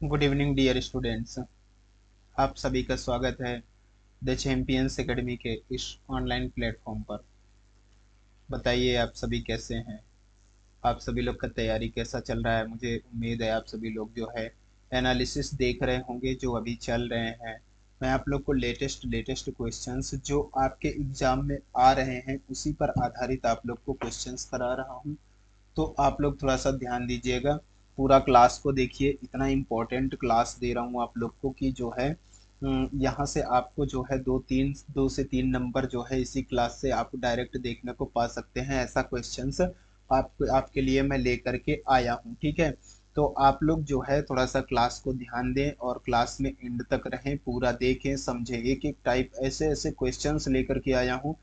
Good evening dear students. आप सभी का स्वागत है द चैंपियंस एकेडमी के इस ऑनलाइन प्लेटफॉर्म पर। बताइए आप सभी कैसे हैं। आप सभी लोग का तैयारी कैसा चल रहा है। मुझे उम्मीद है आप सभी लोग जो है एनालिसिस देख रहे होंगे जो अभी चल रहे हैं। मैं आप लोग को लेटेस्ट क्वेश्चंस जो आपके एग्जाम में आ रहे हैं उसी पर आधारित आप लोग को क्वेश्चंस करा रहा हूँ। तो आप लोग थोड़ा सा ध्यान दीजिएगा, पूरा क्लास को देखिए। इतना इम्पोर्टेंट क्लास दे रहा हूँ आप लोग को कि जो है यहाँ से आपको जो है दो से तीन नंबर जो है इसी क्लास से आप डायरेक्ट देखने को पा सकते हैं। ऐसा क्वेश्चंस आपके लिए मैं लेकर के आया हूँ, ठीक है। तो आप लोग जो है थोड़ा सा क्लास को ध्यान दें और क्लास में एंड तक रहें, पूरा देखें समझें। एक एक टाइप ऐसे ऐसे क्वेश्चंस लेकर के आया हूँ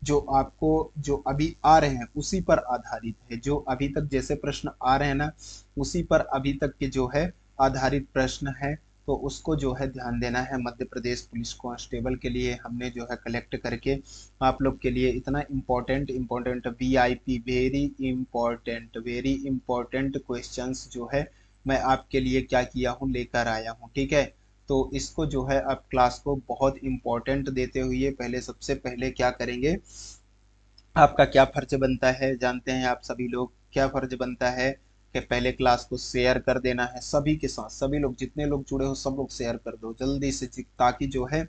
जो आपको जो अभी आ रहे हैं उसी पर आधारित है। जो अभी तक जैसे प्रश्न आ रहे हैं ना, उसी पर अभी तक के जो है आधारित प्रश्न है। तो उसको जो है ध्यान देना है। मध्य प्रदेश पुलिस कांस्टेबल के लिए हमने जो है कलेक्ट करके आप लोग के लिए इतना important VIP very important questions जो है मैं आपके लिए क्या किया हूँ, लेकर आया हूँ, ठीक है। तो इसको जो है आप क्लास को बहुत इम्पोर्टेंट देते हुए पहले सबसे पहले क्या करेंगे, आपका क्या फर्ज बनता है जानते हैं आप सभी लोग। क्या फर्ज बनता है कि पहले क्लास को शेयर कर देना है सभी के साथ। सभी लोग जितने लोग जुड़े हो सब लोग शेयर कर दो जल्दी से ताकि जो है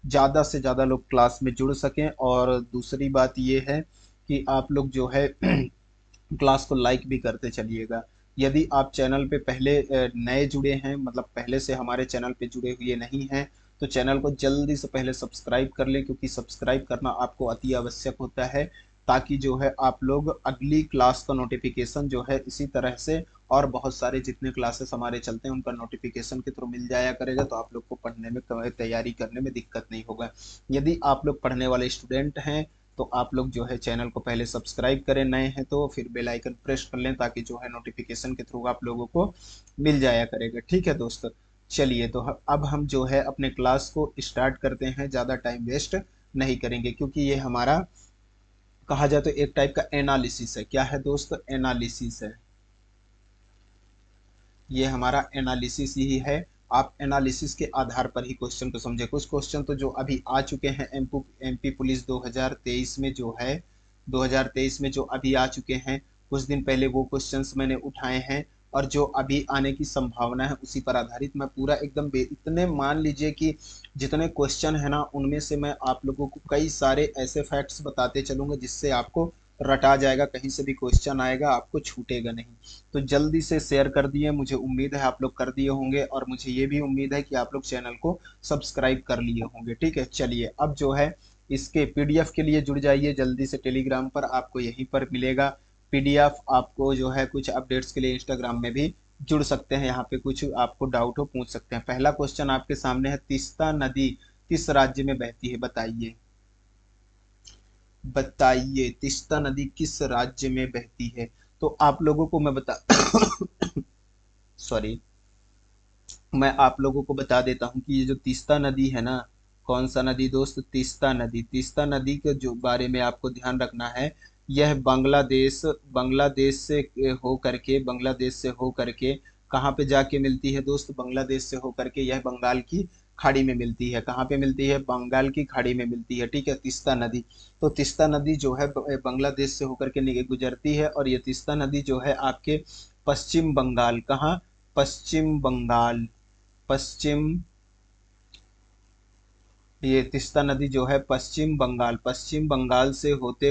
ज़्यादा से ज़्यादा लोग क्लास में जुड़ सकें। और दूसरी बात ये है कि आप लोग जो है क्लास को लाइक भी करते चलिएगा। यदि आप चैनल पे पहले नए जुड़े हैं, मतलब पहले से हमारे चैनल पे जुड़े हुए नहीं हैं, तो चैनल को जल्दी से पहले सब्सक्राइब कर लें, क्योंकि सब्सक्राइब करना आपको अति आवश्यक होता है। ताकि जो है आप लोग अगली क्लास का नोटिफिकेशन जो है इसी तरह से और बहुत सारे जितने क्लासेस हमारे चलते हैं उनका नोटिफिकेशन के थ्रू मिल जाया करेगा। तो आप लोग को पढ़ने में तैयारी करने में दिक्कत नहीं होगा। यदि आप लोग पढ़ने वाले स्टूडेंट हैं तो आप लोग जो है चैनल को पहले सब्सक्राइब करें, नए हैं तो फिर बेल आइकन प्रेस कर लें ताकि जो है नोटिफिकेशन के थ्रू आप लोगों को मिल जाया करेगा, ठीक है दोस्तों। चलिए तो अब हम जो है अपने क्लास को स्टार्ट करते हैं। ज़्यादा टाइम वेस्ट नहीं करेंगे क्योंकि ये हमारा कहा जाए तो एक टाइप का एनालिसिस है। क्या है दोस्त? एनालिसिस है। ये हमारा एनालिसिस ही है। आप एनालिसिस के आधार पर ही क्वेश्चन को समझे। कुछ क्वेश्चन तो जो अभी आ चुके हैं एमपी पुलिस 2023 में जो है 2023 में जो अभी आ चुके हैं, कुछ दिन पहले वो क्वेश्चंस मैंने उठाए हैं। और जो अभी आने की संभावना है उसी पर आधारित मैं पूरा एकदम इतने मान लीजिए कि जितने क्वेश्चन है ना उनमें से मैं आप लोगों को कई सारे ऐसे फैक्ट्स बताते चलूंगा जिससे आपको रटा जाएगा। कहीं से भी क्वेश्चन आएगा आपको छूटेगा नहीं। तो जल्दी से शेयर कर दिए, मुझे उम्मीद है आप लोग कर दिए होंगे और मुझे ये भी उम्मीद है कि आप लोग चैनल को सब्सक्राइब कर लिए होंगे, ठीक है। चलिए अब जो है इसके पीडीएफ के लिए जुड़ जाइए जल्दी से। टेलीग्राम पर आपको यहीं पर मिलेगा पीडीएफ। आपको जो है कुछ अपडेट्स के लिए इंस्टाग्राम में भी जुड़ सकते हैं। यहाँ पे कुछ आपको डाउट हो पूछ सकते हैं। पहला क्वेश्चन आपके सामने है, तीस्ता नदी किस राज्य में बहती है? बताइए बताइए तीस्ता नदी किस राज्य में बहती है? तो आप लोगों को मैं बता सॉरी, मैं आप लोगों को बता देता हूँ कि ये जो तीस्ता नदी है ना, कौन सा नदी दोस्त? तीस्ता नदी। तीस्ता नदी के जो बारे में आपको ध्यान रखना है, यह बांग्लादेश से बांग्लादेश से हो करके कहाँ पे जाके मिलती है दोस्त? बांग्लादेश से हो करके यह बंगाल की खाड़ी में मिलती है। कहाँ पे मिलती है? बंगाल की खाड़ी में मिलती है, ठीक है, तीस्ता नदी। तो तीस्ता नदी जो है बांग्लादेश से होकर के गुजरती है। और ये तीस्ता नदी जो है आपके पश्चिम बंगाल, कहाँ? पश्चिम बंगाल, पश्चिम, ये तीस्ता नदी जो है पश्चिम बंगाल से होते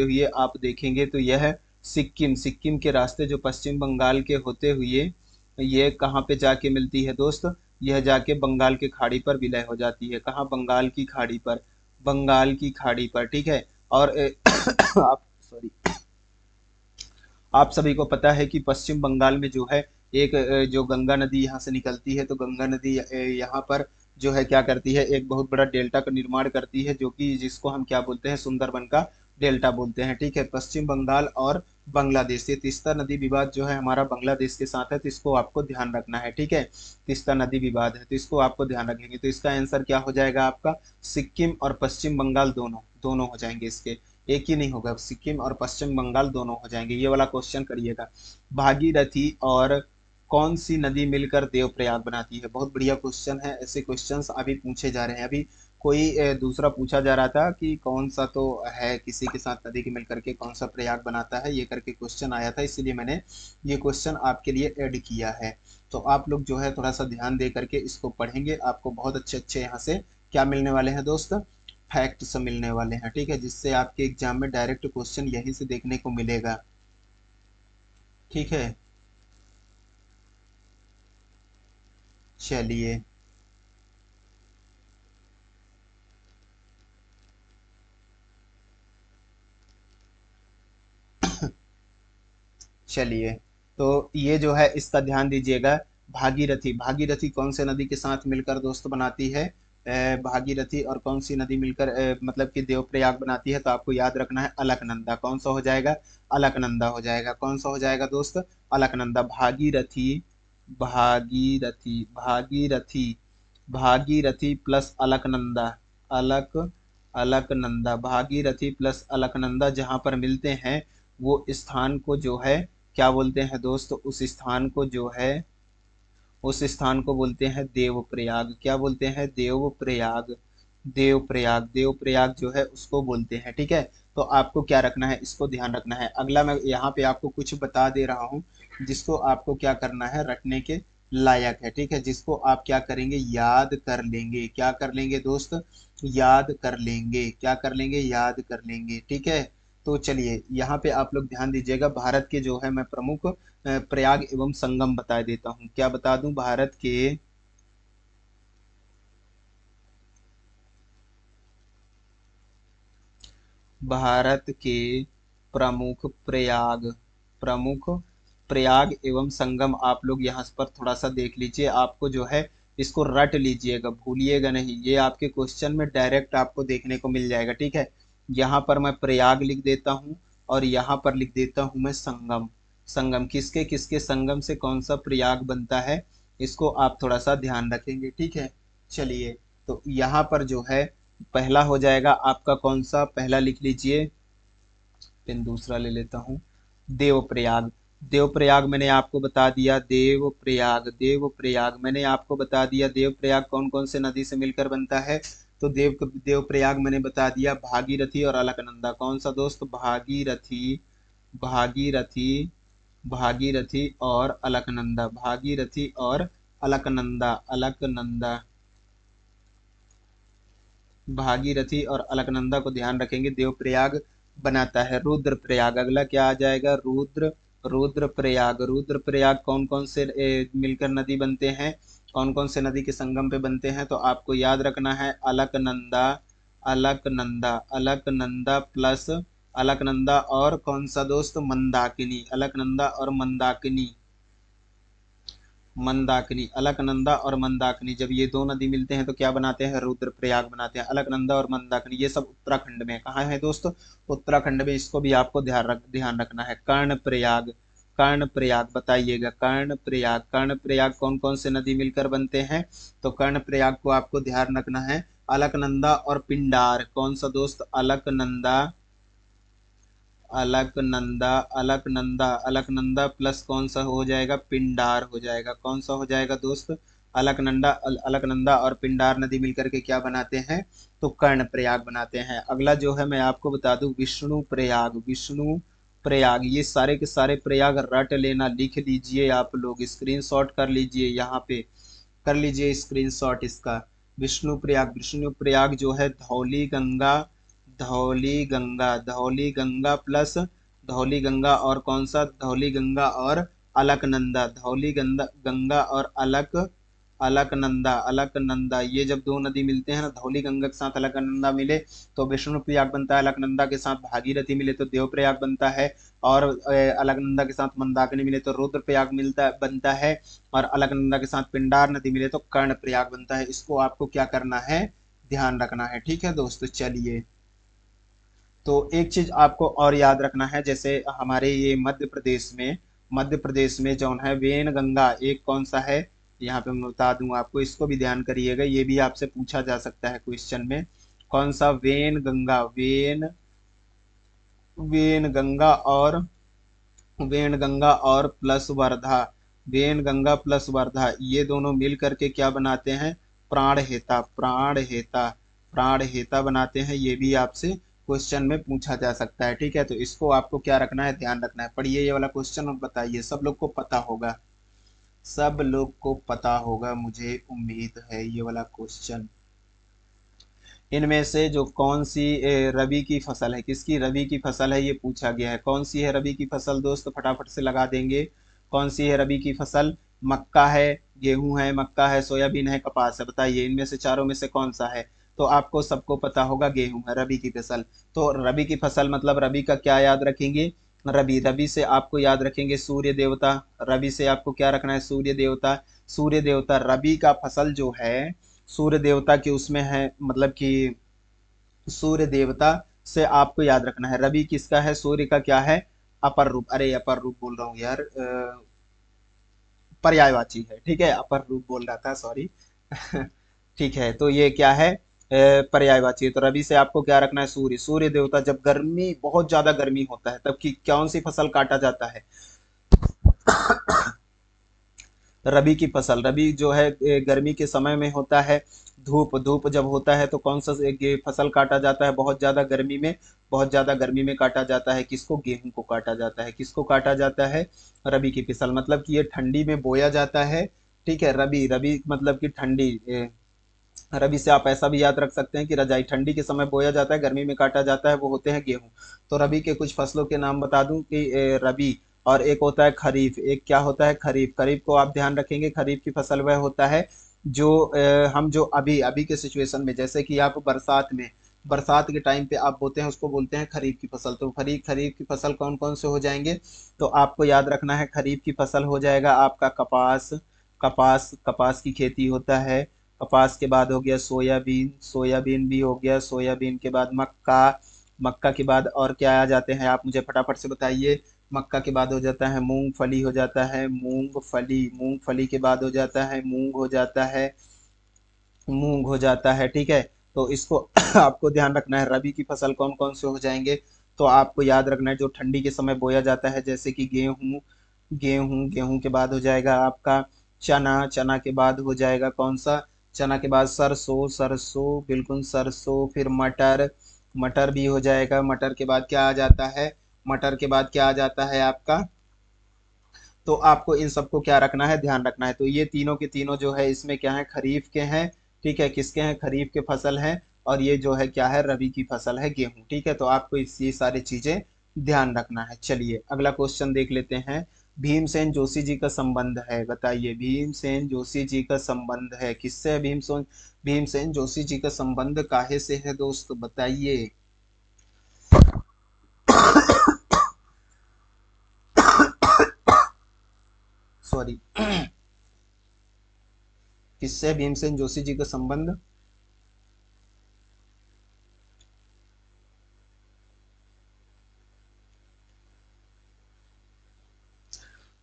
हुए आप देखेंगे तो यह सिक्किम के रास्ते जो पश्चिम बंगाल के होते हुए ये कहाँ पे जाके मिलती है दोस्त? यह जाके बंगाल की खाड़ी पर विलय हो जाती है। कहाँ? बंगाल की खाड़ी पर, बंगाल की खाड़ी पर, ठीक है। और आप सॉरी, आप सभी को पता है कि पश्चिम बंगाल में जो है एक जो गंगा नदी यहाँ से निकलती है। तो गंगा नदी यहाँ पर जो है क्या करती है, एक बहुत बड़ा डेल्टा का निर्माण करती है, जो कि जिसको हम क्या बोलते हैं? सुंदरबन का डेल्टा बोलते हैं, ठीक है। पश्चिम बंगाल और बांग्लादेश, ये तीस्ता नदी विवाद जो है हमारा बांग्लादेश के साथ है, तो इसको आपको ध्यान रखना है, ठीक है। तीस्ता नदी विवाद है तो इसको आपको ध्यान रखेंगे। तो इसका आंसर क्या हो जाएगा आपका? सिक्किम और पश्चिम बंगाल दोनों दोनों हो जाएंगे इसके। एक ही नहीं होगा, सिक्किम और पश्चिम बंगाल दोनों हो जाएंगे। ये वाला क्वेश्चन करिएगा। भागीरथी और कौन सी नदी मिलकर देवप्रयाग बनाती है? बहुत बढ़िया क्वेश्चन है। ऐसे क्वेश्चंस अभी पूछे जा रहे हैं। अभी कोई दूसरा पूछा जा रहा था कि कौन सा तो है किसी के साथ नदी के मिलकर के कौन सा प्रयाग बनाता है, ये करके क्वेश्चन आया था, इसीलिए मैंने ये क्वेश्चन आपके लिए ऐड किया है। तो आप लोग जो है थोड़ा सा ध्यान दे करके इसको पढ़ेंगे, आपको बहुत अच्छे अच्छे यहाँ से क्या मिलने वाले हैं दोस्त, फैक्ट्स मिलने वाले हैं, ठीक है, जिससे आपके एग्जाम में डायरेक्ट क्वेश्चन यहीं से देखने को मिलेगा। ठीक है, चलिए। चलिए, तो ये जो है इसका ध्यान दीजिएगा। भागीरथी, भागीरथी कौन से नदी के साथ मिलकर दोस्त बनाती है? भागीरथी और कौन सी नदी मिलकर मतलब कि देवप्रयाग बनाती है? तो आपको याद रखना है अलकनंदा। कौन सा हो जाएगा? अलकनंदा हो जाएगा। कौन सा हो जाएगा दोस्त? अलकनंदा। भागीरथी, भागीरथी, भागीरथी, भागीरथी प्लस अलकनंदा, अलक, अलकनंदा, भागीरथी प्लस अलकनंदा जहां पर मिलते हैं वो स्थान को जो है क्या बोलते हैं दोस्त? उस स्थान को जो है उस स्थान को बोलते हैं देवप्रयाग। क्या बोलते हैं? देवप्रयाग। देवप्रयाग, देवप्रयाग जो है उसको बोलते हैं। ठीक है, तो आपको क्या रखना है, इसको ध्यान रखना है। अगला मैं यहाँ पे आपको कुछ बता दे रहा हूँ जिसको आपको क्या करना है, रटने के लायक है। ठीक है, जिसको आप क्या करेंगे, याद कर लेंगे। क्या कर लेंगे दोस्त? याद कर लेंगे। क्या कर लेंगे? याद कर लेंगे। ठीक है, तो चलिए यहाँ पे आप लोग ध्यान दीजिएगा। भारत के जो है मैं प्रमुख प्रयाग एवं संगम बता देता हूँ। क्या बता दूं? भारत के प्रमुख प्रयाग, प्रमुख प्रयाग एवं संगम आप लोग यहाँ पर थोड़ा सा देख लीजिए। आपको जो है इसको रट लीजिएगा, भूलिएगा नहीं। ये आपके क्वेश्चन में डायरेक्ट आपको देखने को मिल जाएगा। ठीक है, यहाँ पर मैं प्रयाग लिख देता हूँ और यहाँ पर लिख देता हूँ मैं संगम। संगम किसके किसके संगम से कौन सा प्रयाग बनता है, इसको आप थोड़ा सा ध्यान रखेंगे। ठीक है, चलिए, तो यहाँ पर जो है पहला हो जाएगा आपका कौन सा, पहला लिख लीजिए, पेन दूसरा ले लेता हूँ। देवप्रयाग। देवप्रयाग मैंने आपको बता दिया। देवप्रयाग, देवप्रयाग मैंने आपको बता दिया। देवप्रयाग कौन कौन से नदी से मिलकर बनता है? तो देवप्रयाग मैंने बता दिया भागीरथी और अलकनंदा। कौन सा दोस्त? भागीरथी, भागीरथी, भागीरथी और अलकनंदा, भागीरथी और अलकनंदा, अलकनंदा, भागीरथी और अलकनंदा को ध्यान रखेंगे। देवप्रयाग बनाता है रुद्रप्रयाग। अगला क्या आ जाएगा? रुद्रप्रयाग। रुद्रप्रयाग कौन कौन से मिलकर नदी बनते हैं, कौन कौन से नदी के संगम पे बनते हैं? तो आपको याद रखना है अलकनंदा, अलकनंदा, अलकनंदा प्लस अलकनंदा और कौन सा दोस्त? मंदाकिनी। अलकनंदा और मंदाकिनी, मंदाकिनी, अलकनंदा और मंदाकिनी जब ये दो नदी मिलते हैं तो क्या बनाते हैं? रुद्रप्रयाग बनाते हैं। अलकनंदा और मंदाकिनी ये सब उत्तराखंड में। कहाँ है दोस्त? उत्तराखंड में। इसको भी आपको ध्यान रखना है। कर्णप्रयाग, कर्णप्रयाग बताइएगा। कर्णप्रयाग, कर्णप्रयाग कौन कौन से नदी मिलकर बनते हैं? तो कर्णप्रयाग को आपको ध्यान रखना है अलकनंदा और पिंडार। कौन सा दोस्त? अलकनंदा, अलकनंदा, अलकनंदा, अलकनंदा प्लस कौन सा हो जाएगा? पिंडार हो जाएगा। कौन सा हो जाएगा दोस्त? अलकनंदा, अलकनंदा और पिंडार नदी मिलकर के क्या बनाते हैं? तो कर्ण प्रयाग बनाते हैं। अगला जो है मैं आपको बता दूं विष्णु प्रयाग। विष्णु प्रयाग, ये सारे के सारे प्रयाग रट लेना, लिख लीजिए। आप लोग स्क्रीनशॉट कर लीजिए, यहाँ पे कर लीजिए स्क्रीनशॉट इसका। विष्णु प्रयाग, विष्णु प्रयाग जो है धौली गंगा, धौली गंगा, धौली गंगा प्लस धौली गंगा और कौन सा? धौली गंगा और अलकनंदा, धौली गंगा, गंगा और अलकनंदा, अलकनंदा ये जब दो नदी मिलते हैं ना, धौली गंगा के साथ अलकनंदा मिले तो विष्णु प्रयाग बनता है। अलकनंदा के साथ भागीरथी मिले तो देव प्रयाग बनता है। और अलकनंदा के साथ मंदाकिनी मिले तो रुद्र प्रयाग मिलता बनता है। और अलकनंदा के साथ पिंडार नदी मिले तो कर्ण प्रयाग बनता है। इसको आपको क्या करना है, ध्यान रखना है। ठीक है दोस्तों, चलिए, तो एक चीज आपको और याद रखना है, जैसे हमारे ये मध्य प्रदेश में जो है वेन गंगा एक कौन सा है, यहाँ पे मैं बता दूं आपको, इसको भी ध्यान करिएगा, ये भी आपसे पूछा जा सकता है क्वेश्चन में। कौन सा? When Ganga, when, when Ganga और वेन गंगा और plus Wardha, when Ganga plus Wardha, ये दोनों मिल करके क्या बनाते हैं, प्राणहेता, प्राणहेता, प्राणहेता बनाते हैं। ये भी आपसे क्वेश्चन में पूछा जा सकता है, ठीक है। तो इसको आपको क्या रखना है, ध्यान रखना है। पढ़िए ये वाला क्वेश्चन और बताइए, सब लोग को पता होगा, सब लोग को पता होगा, मुझे उम्मीद है ये वाला क्वेश्चन। इनमें से जो कौन सी रबी की फसल है, किसकी रबी की फसल है, ये पूछा गया है। कौन सी है रबी की फसल दोस्त, फटाफट से लगा देंगे। कौन सी है रबी की फसल, मक्का है, गेहूं है, मक्का है, सोयाबीन है, कपास है, बताइए इनमें से चारों में से कौन सा है। तो आपको सबको पता होगा गेहूं है रबी की फसल। तो रबी की फसल मतलब रबी का क्या याद रखेंगे, रबी, रबी से आपको याद रखेंगे सूर्य देवता। रबी से आपको क्या रखना है, सूर्य देवता। सूर्य देवता, रबी का फसल जो है सूर्य देवता की उसमें है, मतलब कि सूर्य देवता से आपको याद रखना है। रवि किसका है, सूर्य का क्या है, अपर रूप, अरे अपर रूप बोल रहा हूँ यार, पर्यायवाची है, ठीक है, अपर रूप बोल रहा था, सॉरी। ठीक है, तो ये क्या है, पर्यायवाची है। तो रवि से आपको क्या रखना है, सूर्य। सूर्य देवता, जब गर्मी, बहुत ज्यादा गर्मी होता है तब की कौन सी फसल काटा जाता है, रबी की फसल। रबी जो है गर्मी के समय में होता है। धूप, धूप जब होता है तो कौन सा ये फसल काटा जाता है, बहुत ज्यादा गर्मी में, बहुत ज्यादा गर्मी में काटा जाता है। किसको, गेहूं को काटा जाता है। किसको काटा जाता है, रबी की फसल, मतलब कि ये ठंडी में बोया जाता है, ठीक है। रबी, रबी मतलब कि ठंडी, रबी से आप ऐसा भी याद रख सकते हैं कि रजाई, ठंडी के समय बोया जाता है, गर्मी में काटा जाता है, वो होते हैं गेहूं। तो रबी के कुछ फसलों के नाम बता दूं कि रबी, और एक होता है खरीफ, एक क्या होता है, खरीफ। खरीफ को आप ध्यान रखेंगे, खरीफ की फसल वह होता है जो हम जो अभी अभी के सिचुएशन में, जैसे कि आप बरसात में, बरसात के टाइम पे आप बोते हैं, उसको बोलते हैं खरीफ की फसल। तो खरीफ, खरीफ की फसल कौन कौन से हो जाएंगे, तो आपको याद रखना है, खरीफ की फसल हो जाएगा आपका कपास, कपास, कपास की खेती होता है। कपास के बाद हो गया सोयाबीन, सोयाबीन भी हो गया। सोयाबीन के बाद मक्का, मक्का के बाद और क्या आ जाते हैं, आप मुझे फटाफट से बताइए। मक्का के बाद हो जाता है मूंगफली, हो जाता है मूंगफली। मूंगफली के बाद हो जाता है मूंग, हो जाता है मूंग, हो जाता है, ठीक है। तो इसको आपको ध्यान रखना है, रबी की फसल कौन कौन से हो जाएंगे, तो आपको याद रखना है जो ठंडी के समय बोया जाता है, जैसे कि गेहूं, गेहूं, गेहूं के बाद हो जाएगा आपका चना, चना के बाद हो जाएगा कौन सा, चना के बाद सरसों, सरसों, बिल्कुल सरसों, फिर मटर, मटर भी हो जाएगा। मटर के बाद क्या आ जाता है, मटर के बाद क्या आ जाता है आपका, तो आपको इन सबको क्या रखना है, ध्यान रखना है। तो ये तीनों के तीनों जो है इसमें क्या है, खरीफ के हैं, ठीक है। किसके हैं, खरीफ के फसल हैं। और ये जो है क्या है, रबी की फसल है, गेहूं, ठीक है। तो आपको ये सारी चीजें ध्यान रखना है। चलिए अगला क्वेश्चन देख लेते हैं। भीमसेन जोशी जी का संबंध है, बताइए भीमसेन जोशी जी का संबंध है किससे है, भीमसेन, भीमसेन जोशी जी का संबंध काहे से है दोस्त, बताइए। सॉरी, किससे है भीमसेन जोशी जी का संबंध,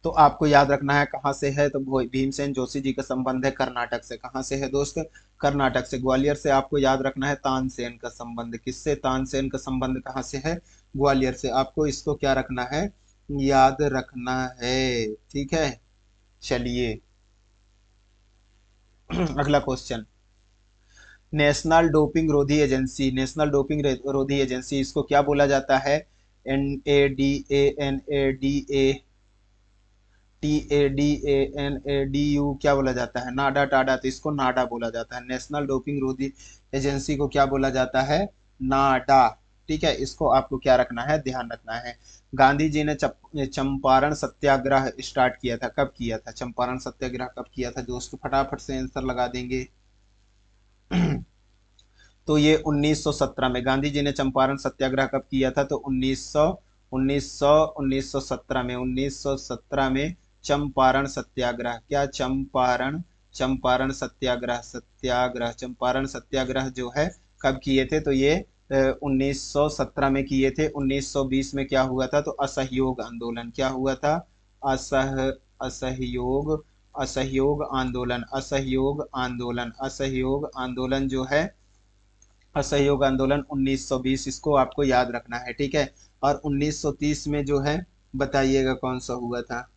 तो आपको याद रखना है कहाँ से है, तो भीमसेन जोशी जी का संबंध है कर्नाटक से। कहाँ से है दोस्त, कर्नाटक से। ग्वालियर से आपको याद रखना है तानसेन का संबंध, किससे, तानसेन का संबंध कहाँ से है, ग्वालियर से। आपको इसको क्या रखना है, याद रखना है, ठीक है। चलिए अगला क्वेश्चन। नेशनल डोपिंग रोधी एजेंसी, नेशनल डोपिंग रोधी एजेंसी, इसको क्या बोला जाता है, NADA, NADA, TADANADU, क्या बोला जाता है, नाडा, टाडा, तो इसको नाडा बोला जाता है। नेशनल डोपिंग रोधी एजेंसी को क्या बोला जाता है, नाडा, ठीक है। इसको आपको क्या रखना है, ध्यान रखना है। गांधी जी ने चंपारण सत्याग्रह स्टार्ट किया था, कब किया था, चंपारण सत्याग्रह कब किया था दोस्तों, फटाफट से आंसर लगा देंगे। तो ये 1917 में गांधी जी ने चंपारण सत्याग्रह कब किया था, तो 1917 में, 1917 में चंपारण सत्याग्रह, क्या, चंपारण, चंपारण सत्याग्रह, सत्याग्रह, चंपारण सत्याग्रह जो है कब किए थे, तो ये 1917 में किए थे। 1920 में क्या हुआ था, तो असहयोग आंदोलन, क्या हुआ था, असहयोग, असहयोग आंदोलन, असहयोग आंदोलन, असहयोग आंदोलन जो है, असहयोग आंदोलन 1920, इसको आपको याद रखना है, ठीक है। और 1930 में जो है, बताइएगा कौन सा हुआ था,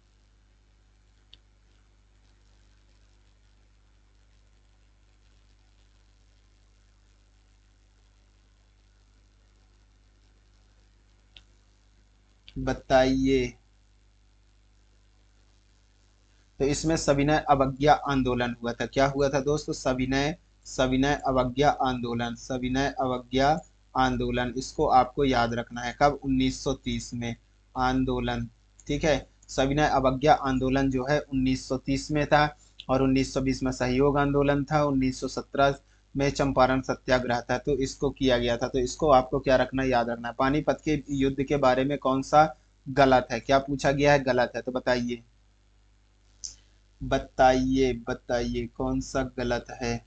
बताइए। तो इसमें सविनय अवज्ञा आंदोलन हुआ था। क्या हुआ था दोस्तों? सविनय सविनय अवज्ञा आंदोलन, सविनय अवज्ञा आंदोलन। इसको आपको याद रखना है। कब? 1930 में आंदोलन। ठीक है। सविनय अवज्ञा आंदोलन जो है 1930 में था, और 1920 में सहयोग आंदोलन था, 1917 में चंपारण सत्याग्रह था। तो इसको किया गया था। तो इसको आपको क्या रखना है? याद रखना है। पानीपत के युद्ध के बारे में कौन सा गलत है? क्या पूछा गया है? गलत है। तो बताइए, बताइए, बताइए कौन सा गलत है?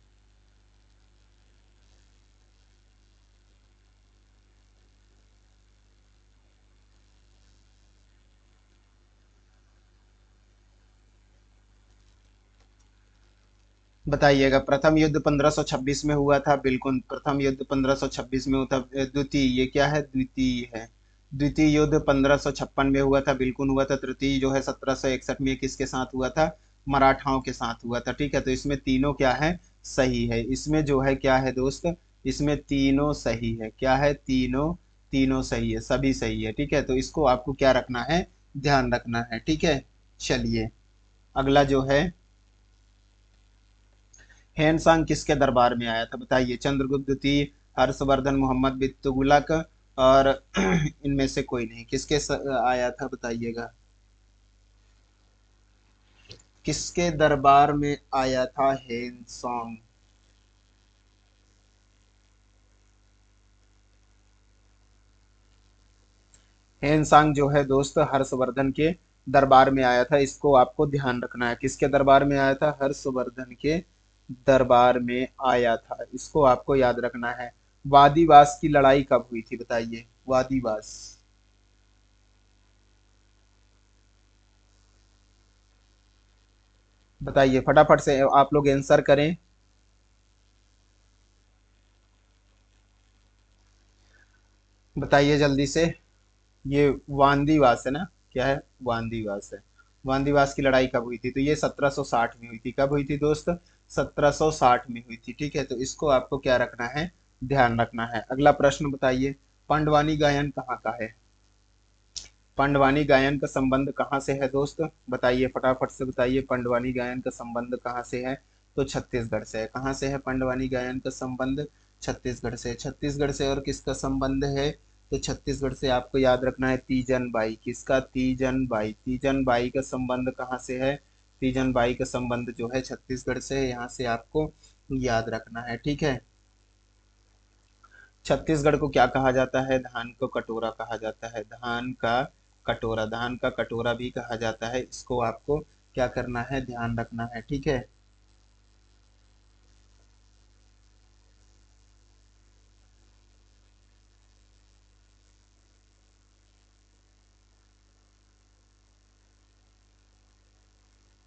बताइएगा। प्रथम युद्ध 1526 में हुआ था। बिल्कुल, प्रथम युद्ध 1526 में हुआ था। द्वितीय, ये क्या है? द्वितीय है। द्वितीय युद्ध 1556 में हुआ था। बिल्कुल हुआ था। तृतीय जो है 1761 में किसके साथ हुआ था? मराठाओं के साथ हुआ था। ठीक है। तो इसमें तीनों क्या है? सही है। इसमें जो है क्या है दोस्त? इसमें तीनों सही है। क्या है? तीनों, तीनों सही है। सभी सही है। ठीक है। तो इसको आपको क्या रखना है? ध्यान रखना है। ठीक है। चलिए, अगला जो है, हेनसांग किसके दरबार में आया था? बताइए। चंद्रगुप्त द्वितीय, हर्षवर्धन, मोहम्मद बिन तुगलक, और इनमें से कोई नहीं। आया था? बताइएगा। किसके दरबार में आया था हेनसांग? हेनसांग जो है दोस्त हर्षवर्धन के दरबार में आया था। इसको आपको ध्यान रखना है। किसके दरबार में आया था? हर्षवर्धन के दरबार में आया था। इसको आपको याद रखना है। वादीवास की लड़ाई कब हुई थी? बताइए। वादीवास। बताइए फटाफट से आप लोग आंसर करें। बताइए जल्दी से। ये वांदीवास है ना? क्या है? वांदीवास है। वांदीवास की लड़ाई कब हुई थी? तो ये 1760 में हुई थी। कब हुई थी दोस्त? 1760 में हुई थी। ठीक है। तो इसको आपको क्या रखना है? ध्यान रखना है। अगला प्रश्न बताइए। पांडवानी गायन कहाँ का है? पांडवानी गायन का संबंध कहाँ से है दोस्त? बताइए फटाफट से बताइए। पांडवानी गायन का संबंध कहाँ से है? तो छत्तीसगढ़ से है। कहाँ से है पांडवानी गायन का संबंध? छत्तीसगढ़ से। छत्तीसगढ़ से और किसका संबंध है? तो छत्तीसगढ़ से आपको याद रखना है तीजन बाई। किसका? तीजन बाई। तीजन बाई का संबंध कहाँ से है? तीजन बाई का संबंध जो है छत्तीसगढ़ से है। यहाँ से आपको याद रखना है। ठीक है। छत्तीसगढ़ को क्या कहा जाता है? धान को कटोरा कहा जाता है। धान का कटोरा, धान का कटोरा भी कहा जाता है। इसको आपको क्या करना है? ध्यान रखना है। ठीक है।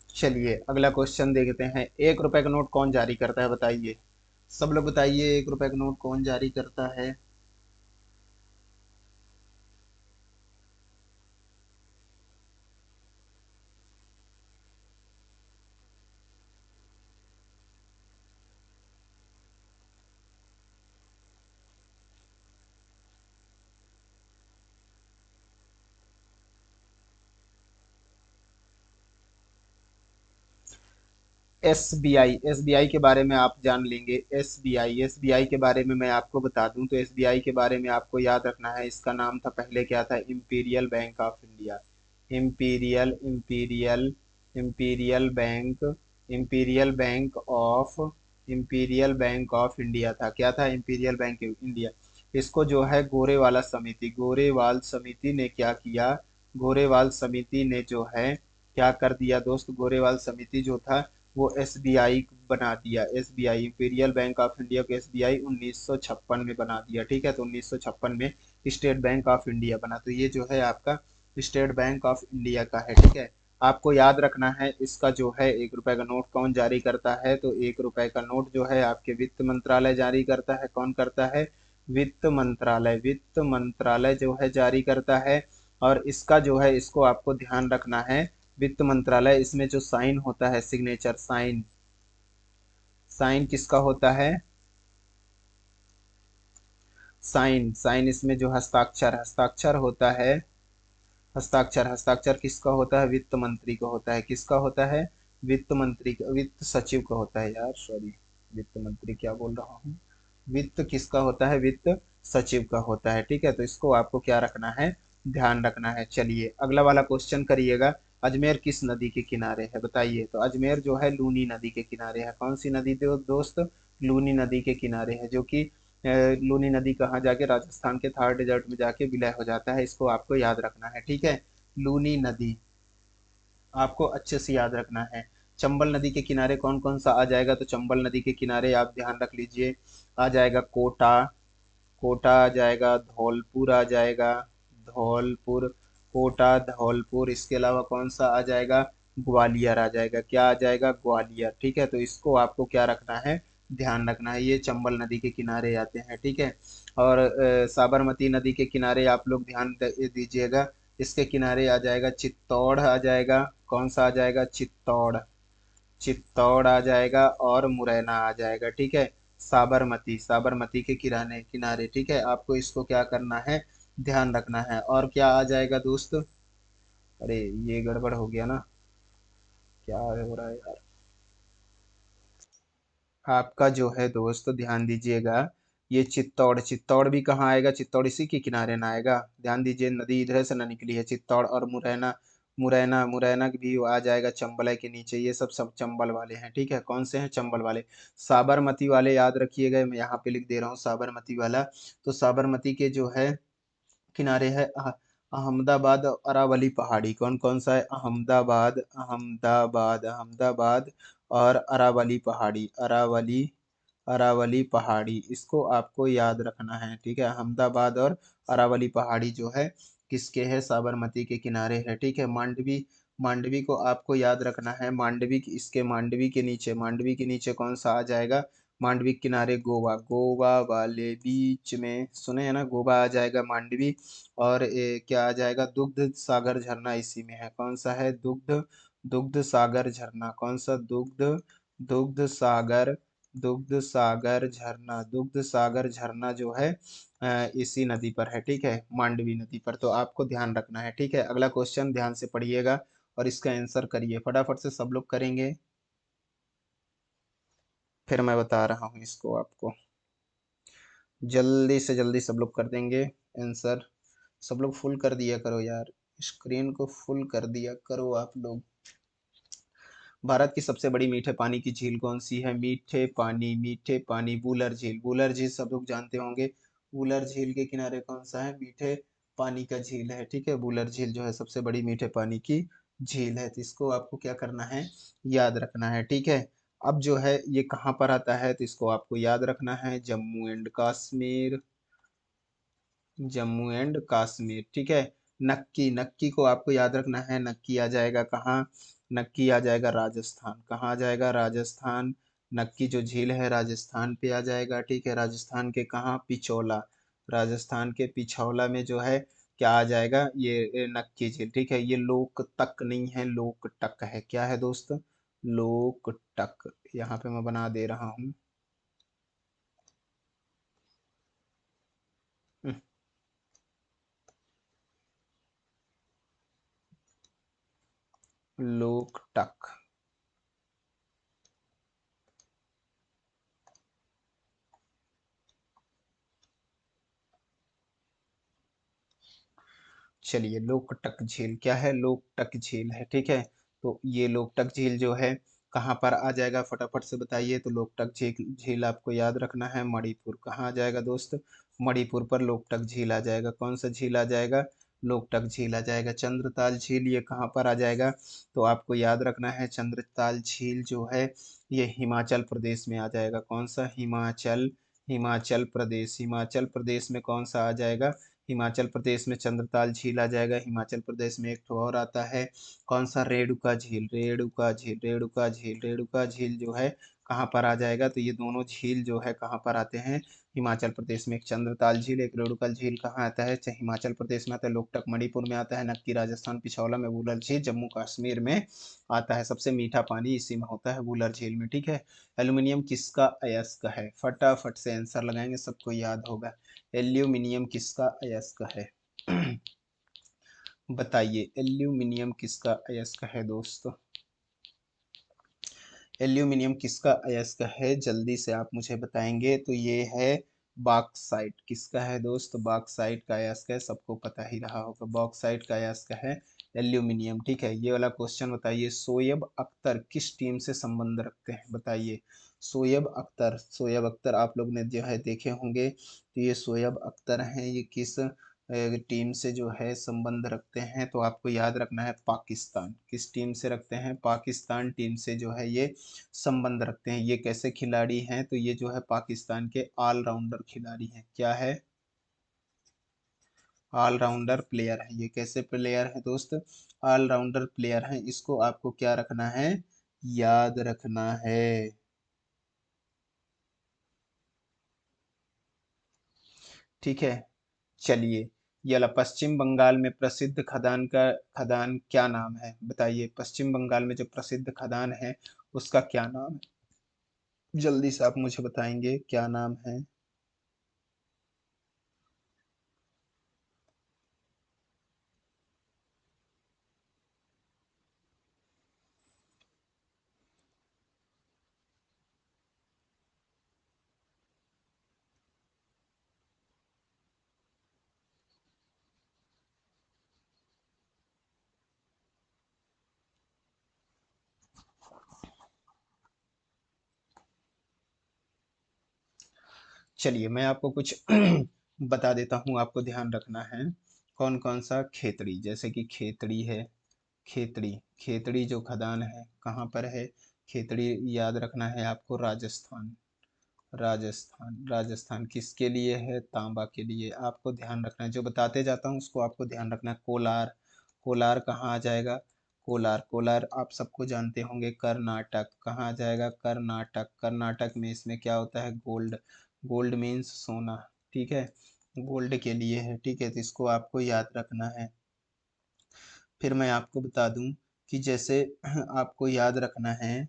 चलिए अगला क्वेश्चन देखते हैं। 1 रुपए का नोट कौन जारी करता है? बताइए। सब लोग बताइए। 1 रुपए का नोट कौन जारी करता है? एसबीआई। एसबीआई के बारे में आप जान लेंगे। एसबीआई, एसबीआई के बारे में मैं आपको बता दूं तो एसबीआई के बारे में आपको याद रखना है। इसका नाम था पहले क्या था? Imperial bank of India. Imperial, imperial, imperial bank, imperial bank of, imperial bank of India था। क्या था? Imperial bank India. इसको जो है गोरेवाला समिति, गोरेवाल समिति ने क्या किया? गोरेवाल समिति ने जो है क्या कर दिया दोस्त? गोरेवाल समिति जो था वो एसबीआई बना दिया। SBI, imperial bank of India को एसबीआई 1956 में बना दिया। ठीक है। तो 1956 में स्टेट बैंक ऑफ इंडिया बना। तो ये जो है आपका स्टेट बैंक ऑफ इंडिया का है। ठीक है। आपको याद रखना है इसका जो है 1 रुपए का नोट कौन जारी करता है? तो 1 रुपए का नोट जो है आपके वित्त मंत्रालय जारी करता है। कौन करता है? वित्त मंत्रालय। वित्त मंत्रालय जो है जारी करता है। और इसका जो है इसको आपको ध्यान रखना है। वित्त मंत्रालय, इसमें जो साइन होता है, सिग्नेचर साइन, साइन किसका होता है? साइन, साइन इसमें जो हस्ताक्षर, हस्ताक्षर होता है, हस्ताक्षर, हस्ताक्षर किसका होता है? वित्त मंत्री का होता है। किसका होता है? वित्त मंत्री का, वित्त सचिव का होता है यार, सॉरी, वित्त मंत्री क्या बोल रहा हूँ। वित्त किसका होता है? वित्त सचिव का होता है। ठीक है, तो इसको आपको क्या रखना है? ध्यान रखना है। चलिए अगला वाला क्वेश्चन करिएगा। अजमेर किस नदी के किनारे है बताइए? तो अजमेर जो है लूनी नदी के किनारे है। कौन सी नदी दोस्त? लूनी नदी के किनारे है, जो कि लूनी नदी कहाँ जाके, राजस्थान के थार डेजर्ट में जाके विलय हो जाता है। इसको आपको याद रखना है। ठीक है, लूनी नदी आपको अच्छे से याद रखना है। चंबल नदी के किनारे कौन कौन सा आ जाएगा? तो चंबल नदी के किनारे आप ध्यान रख लीजिए, आ जाएगा कोटा, कोटा आ जाएगा, धौलपुर आ जाएगा, धौलपुर, कोटा, धौलपुर। इसके अलावा कौन सा आ जाएगा? ग्वालियर आ जाएगा। क्या आ जाएगा? ग्वालियर। ठीक है, तो इसको आपको क्या रखना है? ध्यान रखना है। ये चंबल नदी के किनारे आते हैं। ठीक है, और साबरमती नदी के किनारे आप लोग ध्यान दीजिएगा। इसके किनारे आ जाएगा चित्तौड़ आ जाएगा। कौन सा आ जाएगा? चित्तौड़, चित्तौड़ आ जाएगा, और मुरैना आ जाएगा। ठीक है, साबरमती, साबरमती के किनारे किनारे। ठीक है, आपको इसको क्या करना है? ध्यान रखना है। और क्या आ जाएगा दोस्त? अरे ये गड़बड़ हो गया ना, क्या हो रहा है यार। आपका जो है दोस्त ध्यान दीजिएगा, ये चित्तौड़, चित्तौड़ भी कहाँ आएगा? चित्तौड़ इसी के किनारे ना आएगा। ध्यान दीजिए, नदी इधर से ना निकली है। चित्तौड़ और मुरैना, मुरैना, मुरैना भी आ जाएगा चंबल के नीचे। ये सब सब चंबल वाले हैं। ठीक है, कौन से हैं? चंबल वाले। साबरमती वाले याद रखिएगा, मैं यहाँ पे लिख दे रहा हूँ साबरमती वाला। तो साबरमती के जो है किनारे है अहमदाबाद, अरावली पहाड़ी। कौन कौन सा है? अहमदाबाद, अहमदाबाद, अहमदाबाद, और अरावली पहाड़ी, अरावली, अरावली पहाड़ी। इसको आपको याद रखना है। ठीक है, अहमदाबाद और अरावली पहाड़ी जो है किसके है? साबरमती के किनारे है। ठीक है, मांडवी, मांडवी को आपको याद रखना है। मांडवी इसके, मांडवी के नीचे, मांडवी के नीचे कौन सा आ जाएगा? मांडवी के किनारे गोवा, गोवा वाले बीच में सुने हैं ना, गोवा आ जाएगा मांडवी। और क्या आ जाएगा? दुग्ध सागर झरना इसी में है। कौन सा है? दुग्ध, दुग्ध सागर झरना। कौन सा? दुग्ध, दुग्ध सागर, दुग्ध सागर झरना, दुग्ध सागर झरना जो है इसी नदी पर है। ठीक है, मांडवी नदी पर। तो आपको ध्यान रखना है। ठीक है, अगला क्वेश्चन ध्यान से पढ़िएगा और इसका आंसर करिए फटाफट से, सब लोग करेंगे, फिर मैं बता रहा हूँ इसको आपको। जल्दी से जल्दी सब लोग कर देंगे आंसर। सब लोग फुल कर दिया करो यार, स्क्रीन को फुल कर दिया करो आप लोग। भारत की सबसे बड़ी मीठे पानी की झील कौन सी है? मीठे पानी, मीठे पानी, वुलर झील, वुलर झील सब लोग जानते होंगे। वुलर झील के किनारे कौन सा है? मीठे पानी का झील है। ठीक है, वुलर झील जो है सबसे बड़ी मीठे पानी की झील है। तो इसको आपको क्या करना है? याद रखना है। ठीक है, अब जो है ये कहाँ पर आता है? तो इसको आपको याद रखना है, जम्मू एंड कश्मीर, जम्मू एंड कश्मीर। ठीक है, नक्की, नक्की को आपको याद रखना है। नक्की आ जाएगा कहाँ? नक्की आ जाएगा राजस्थान। कहाँ आ जाएगा? राजस्थान। नक्की जो झील है राजस्थान पे आ जाएगा। ठीक है, राजस्थान के कहाँ? पिछोला, राजस्थान के पिछौला में जो है क्या आ जाएगा? ये नक्की झील। ठीक है, ये लोकतक नहीं है, लोकटक है। क्या है दोस्त? लोकटक। यहाँ पे मैं बना दे रहा हूँ। लोकटक। चलिए, लोकटक झील क्या है? लोकटक झील है। ठीक है, तो ये लोकटक झील जो है कहाँ पर आ जाएगा? फटाफट से बताइए। तो लोकटक झील, झील आपको याद रखना है मणिपुर। कहाँ आ जाएगा दोस्त? मणिपुर पर लोकटक झील आ जाएगा। कौन सा झील आ जाएगा? लोकटक झील आ जाएगा। चंद्रताल झील ये कहाँ पर आ जाएगा? तो आपको याद रखना है, चंद्रताल झील जो है ये हिमाचल प्रदेश में आ जाएगा। कौन सा? हिमाचल, हिमाचल प्रदेश, हिमाचल प्रदेश में कौन सा आ जाएगा? हिमाचल प्रदेश में चंद्रताल झील आ जाएगा। हिमाचल प्रदेश में एक ठो और आता है, कौन सा? रेणुका झील, रेणुका झील, रेणुका झील, रेणुका झील जो है कहाँ पर आ जाएगा? तो ये दोनों झील जो है कहाँ पर आते हैं? हिमाचल प्रदेश में। एक चंद्रताल झील, एक रेणुका झील कहाँ आता है? हिमाचल प्रदेश में आता है। लोकटक मणिपुर में आता है। नक्की राजस्थान, पिछौला में, वुलर झील जम्मू कश्मीर में आता है। सबसे मीठा पानी इसी में होता है, वुलर झील में। ठीक है, एल्यूमिनियम किसका अयस्क है? फटाफट से आंसर लगाएंगे, सबको याद होगा। एल्यूमिनियम किसका अयस्क है? बताइए एल्यूमिनियम किसका अयस्क है दोस्तों? एल्यूमिनियम किसका अयस्क है, जल्दी से आप मुझे बताएंगे। तो ये है बॉक्साइट। किसका है दोस्त? बॉक्साइट का अयस्क है, सबको पता ही रहा होगा। बॉक्साइट का अयस्क है एल्यूमिनियम। ठीक है, ये वाला क्वेश्चन बताइए, शोएब अख्तर किस टीम से संबंध रखते हैं? बताइए। शोएब अख्तर, शोएब अख्तर आप लोग ने जो है देखे होंगे, तो ये शोएब अख्तर हैं, ये किस टीम से जो है संबंध रखते हैं? तो आपको याद रखना है पाकिस्तान। किस टीम से रखते हैं? पाकिस्तान टीम से जो है ये संबंध रखते हैं। ये कैसे खिलाड़ी हैं? तो ये जो है पाकिस्तान के ऑलराउंडर खिलाड़ी हैं। क्या है? ऑलराउंडर प्लेयर है। ये कैसे प्लेयर है दोस्त? ऑलराउंडर प्लेयर है। इसको आपको क्या रखना है? याद रखना है। ठीक है, चलिए। ये वाला पश्चिम बंगाल में प्रसिद्ध खदान का खदान क्या नाम है? बताइए, पश्चिम बंगाल में जो प्रसिद्ध खदान है उसका क्या नाम है? जल्दी से आप मुझे बताएंगे क्या नाम है। चलिए, मैं आपको कुछ बता देता हूँ, आपको ध्यान रखना है। कौन कौन सा? खेतड़ी, जैसे कि खेतड़ी है। खेतड़ी, खेतड़ी जो खदान है कहाँ पर है? खेतड़ी याद रखना है आपको, राजस्थान। राजस्थान, राजस्थान किसके लिए है? तांबा के लिए। आपको ध्यान रखना है, जो बताते जाता हूँ उसको आपको ध्यान रखना है। कोलार, कोलार कहाँ आ जाएगा? कोलार, कोलार आप सबको जानते होंगे, कर्नाटक। कहाँ आ जाएगा? कर्नाटक। कर्नाटक में इसमें क्या होता है? गोल्ड। गोल्ड मीन्स सोना। ठीक है, गोल्ड के लिए है। ठीक है, तो इसको आपको याद रखना है। फिर मैं आपको बता दूं कि जैसे आपको याद रखना है,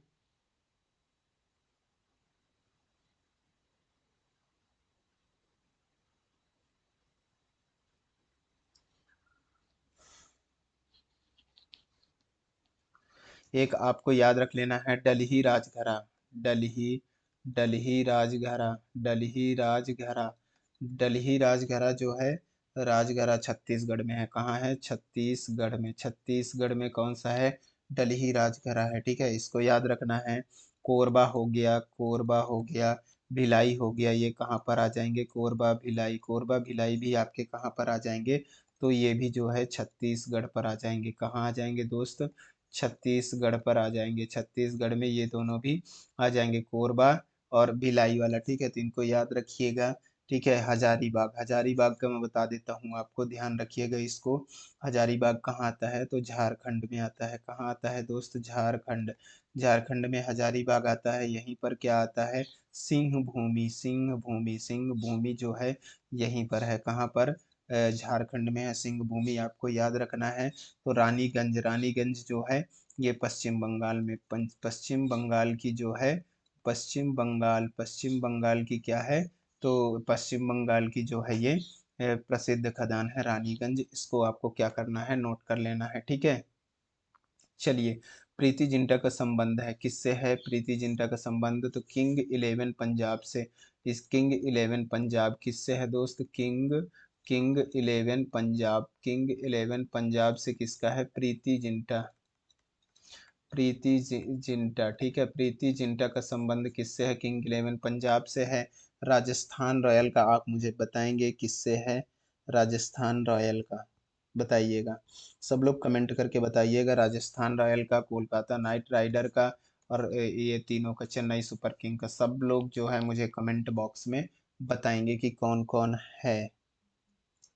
एक आपको याद रख लेना है, डलही राजघरा। डलही, डलही राजघरा, डलही राजघरा। डलही राजघरा जो है, राजघरा छत्तीसगढ़ में है। कहाँ है? छत्तीसगढ़ में। छत्तीसगढ़ में कौन सा है? डलही राजघरा है। ठीक है, इसको याद रखना है। कोरबा हो गया, कोरबा हो गया, भिलाई हो गया, ये कहाँ पर आ जाएंगे? कोरबा भिलाई। कोरबा भिलाई भी आपके कहाँ पर आ जाएंगे? तो ये भी जो है छत्तीसगढ़ पर आ जाएंगे। कहाँ आ जाएंगे दोस्त? छत्तीसगढ़ पर आ जाएंगे। छत्तीसगढ़ में ये दोनों भी आ जाएंगे, कोरबा और भिलाई वाला। ठीक है, तो इनको याद रखिएगा। ठीक है, हजारीबाग, हजारीबाग का मैं बता देता हूँ आपको, ध्यान रखिएगा इसको। हजारीबाग कहाँ आता है? तो झारखंड में आता है। कहाँ आता है दोस्त? झारखंड। झारखंड में हजारीबाग आता है। यहीं पर क्या आता है? सिंह भूमि। सिंह भूमि, सिंह भूमि जो है यहीं पर है। कहाँ पर? झारखंड में है सिंह भूमि, आपको याद रखना है। तो रानीगंज, रानीगंज जो है ये पश्चिम बंगाल में, पश्चिम बंगाल की जो है, पश्चिम बंगाल, पश्चिम बंगाल की क्या है? तो पश्चिम बंगाल की जो है ये प्रसिद्ध खदान है रानीगंज। इसको आपको क्या करना है? नोट कर लेना है। ठीक है, चलिए। प्रीति जिंटा का संबंध है किससे है? प्रीति जिंटा का संबंध तो किंग इलेवन पंजाब से। इस किंग इलेवन पंजाब किससे है दोस्त? King, king eleven Punjab, king eleven Punjab से किसका है? प्रीति जिंटा। प्रीति जिंटा। ठीक है, प्रीति जिंटा का संबंध किससे है? किंग इलेवन पंजाब से है। राजस्थान रॉयल का आप मुझे बताएंगे किससे है? राजस्थान रॉयल का बताइएगा। सब लोग कमेंट करके बताइएगा, राजस्थान रॉयल का, कोलकाता नाइट राइडर का, और ये तीनों का, चेन्नई सुपर किंग का। सब लोग जो है मुझे कमेंट बॉक्स में बताएंगे कि कौन कौन है।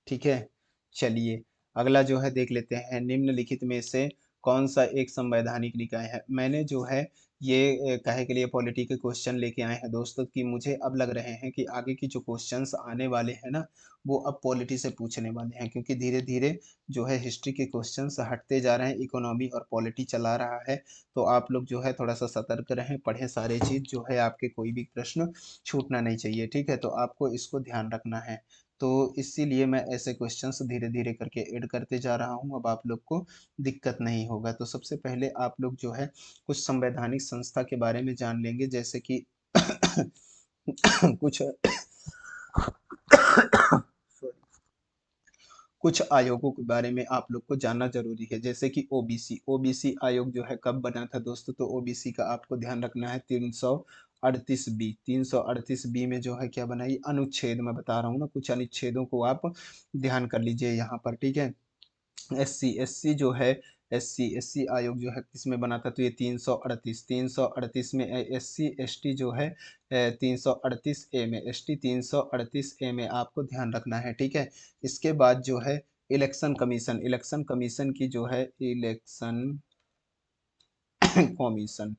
ठीक है, चलिए। अगला जो है देख लेते हैं, निम्नलिखित में से कौन सा एक संवैधानिक निकाय है? मैंने जो है ये काहे के लिए पॉलिटी के क्वेश्चन लेके आए हैं दोस्तों, कि मुझे अब लग रहे हैं कि आगे की जो क्वेश्चंस आने वाले हैं ना, वो अब पॉलिटी से पूछने वाले हैं, क्योंकि धीरे धीरे जो है हिस्ट्री के क्वेश्चंस हटते जा रहे हैं, इकोनॉमी और पॉलिटी चला रहा है। तो आप लोग जो है थोड़ा सा सतर्क रहें, पढ़ें सारे चीज़, जो है आपके कोई भी प्रश्न छूटना नहीं चाहिए। ठीक है, तो आपको इसको ध्यान रखना है। तो इसीलिए मैं ऐसे क्वेश्चंस धीरे धीरे करके ऐड करते जा रहा हूँ, अब आप लोग को दिक्कत नहीं होगा। तो सबसे पहले आप लोग जो है कुछ संवैधानिक संस्था के बारे में जान लेंगे, जैसे कि कुछ कुछ आयोगों के बारे में आप लोग को जानना जरूरी है, जैसे कि ओबीसी। ओबीसी आयोग जो है कब बना था दोस्तों? तो ओबीसी का आपको ध्यान रखना है 338 बी। 338 बी में जो है क्या बना, ये अनुच्छेद मैं बता रहा हूँ ना, कुछ अनुच्छेदों को आप ध्यान कर लीजिए यहाँ पर, ठीक है। एससी जो है, एससी आयोग जो है किसमें बना था? तो ये 338 में। एससी एसटी जो है 338 ए में, एसटी 338 ए में आपको ध्यान रखना है, ठीक है। इसके बाद जो है इलेक्शन कमीशन, इलेक्शन कमीशन की जो है इलेक्शन कमीशन,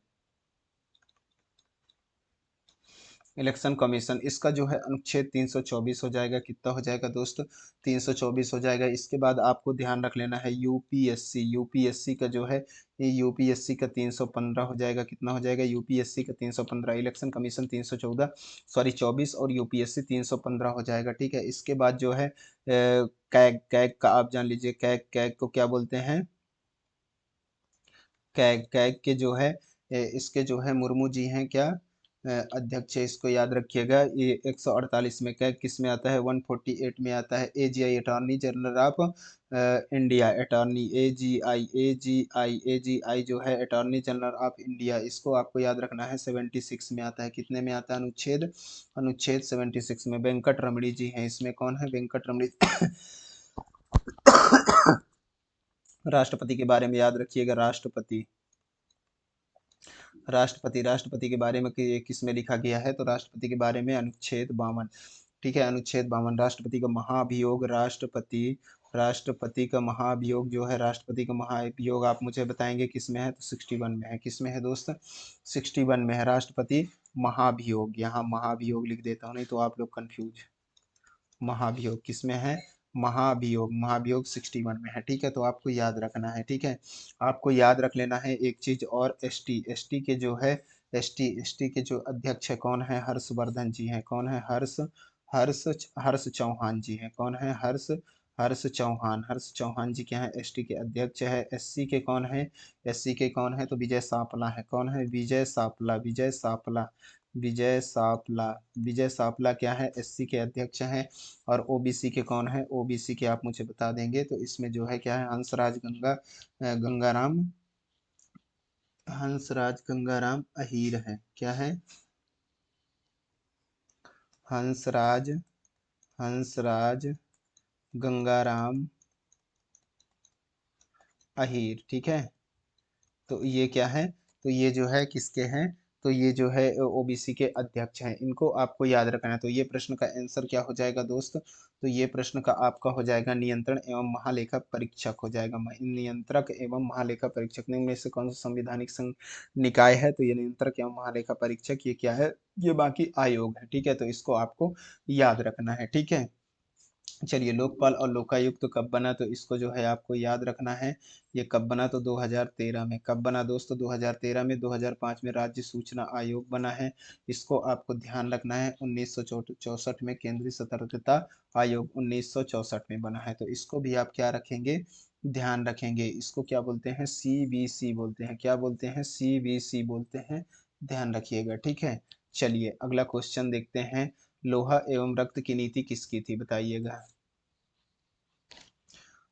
इलेक्शन कमीशन, इसका जो है अनुच्छेद 324 हो जाएगा। कितना हो जाएगा दोस्त? 324 हो जाएगा। इसके बाद आपको ध्यान रख लेना है यूपीएससी, यूपीएससी का जो है ये यूपीएससी का 315 हो जाएगा। कितना हो जाएगा? यूपीएससी का 315, इलेक्शन कमीशन 314, सॉरी 24, और यूपीएससी 315 हो जाएगा, ठीक है। इसके बाद जो है कैग, कैग का आप जान लीजिए, कैग, कैग को क्या बोलते हैं? कैग, कैग के जो है इसके जो है मुर्मू जी हैं क्या? अध्यक्ष है, इसको याद रखिएगा। ये 148 में, कैग किस में आता है? 148 में आता है। AGI, attorney general of India, attorney, AGI जो है अटॉर्नी जनरल ऑफ इंडिया, इसको आपको याद रखना है। 76 में आता है। कितने में आता है? अनुच्छेद, अनुच्छेद 76 में। वेंकट रमणी जी हैं इसमें। कौन है? वेंकट रमणी। राष्ट्रपति के बारे में याद रखिएगा, राष्ट्रपति, राष्ट्रपति, राष्ट्रपति के बारे में किस में लिखा गया है? तो राष्ट्रपति के बारे में अनुच्छेद 52, ठीक है। अनुच्छेद 52, राष्ट्रपति का महाभियोग, राष्ट्रपति, राष्ट्रपति का महाभियोग जो है, राष्ट्रपति का महाभियोग आप मुझे बताएंगे किस में है? तो 61 में है। किस में है दोस्त? 61 में है राष्ट्रपति महाभियोग। यहाँ महाभियोग लिख देता हूँ, नहीं तो आप लोग कंफ्यूज। महाभियोग किस में है? महाभियोग, महाभियोग 61 में है, ठीक है। तो आपको याद रखना है, ठीक है। आपको याद रख लेना है एक चीज और, एसटी, एसटी के जो है, एसटी के जो अध्यक्ष है कौन है? हर्षवर्धन जी हैं। कौन है? हर्ष हर्ष चौहान जी हैं। कौन है? हर्ष चौहान, हर्ष चौहान जी क्या है? एसटी के अध्यक्ष है। एससी के कौन है? एससी के कौन है? तो विजय सापला है। कौन है? विजय सापला, विजय सापला, विजय सापला, विजय सापला क्या है? एससी के अध्यक्ष हैं। और ओबीसी के कौन है? ओबीसी के आप मुझे बता देंगे। तो इसमें जो है क्या है? हंसराज गंगाराम, हंसराज गंगाराम अहीर है। क्या है? हंसराज, हंसराज गंगाराम अहीर, ठीक है। तो ये क्या है? तो ये जो है किसके हैं? तो ये जो है ओबीसी के अध्यक्ष हैं। इनको आपको याद रखना है। तो ये प्रश्न का आंसर क्या हो जाएगा दोस्त? तो ये प्रश्न का आपका हो जाएगा नियंत्रण एवं महालेखा परीक्षक हो जाएगा। नियंत्रक एवं महालेखा परीक्षक में से कौन सा संवैधानिक संघ निकाय है? तो ये नियंत्रक एवं महालेखा परीक्षक, ये क्या है? ये बाकी आयोग है, ठीक है। तो इसको आपको याद रखना है, ठीक है। चलिए, लोकपाल और लोकायुक्त कब बना? तो इसको जो है आपको याद रखना है। ये कब बना? तो 2013 में। कब बना दोस्तों? 2013 में। 2005 में राज्य सूचना आयोग बना है। इसको आपको ध्यान रखना है। 1964 में केंद्रीय सतर्कता आयोग 1964 में बना है। तो इसको भी आप क्या रखेंगे? ध्यान रखेंगे। इसको क्या बोलते हैं? सीबीसी बोलते हैं। क्या बोलते हैं? सीबीसी बोलते हैं। ध्यान रखिएगा, ठीक है। चलिए अगला क्वेश्चन देखते हैं। लोहा एवं रक्त की नीति किसकी थी? बताइएगा।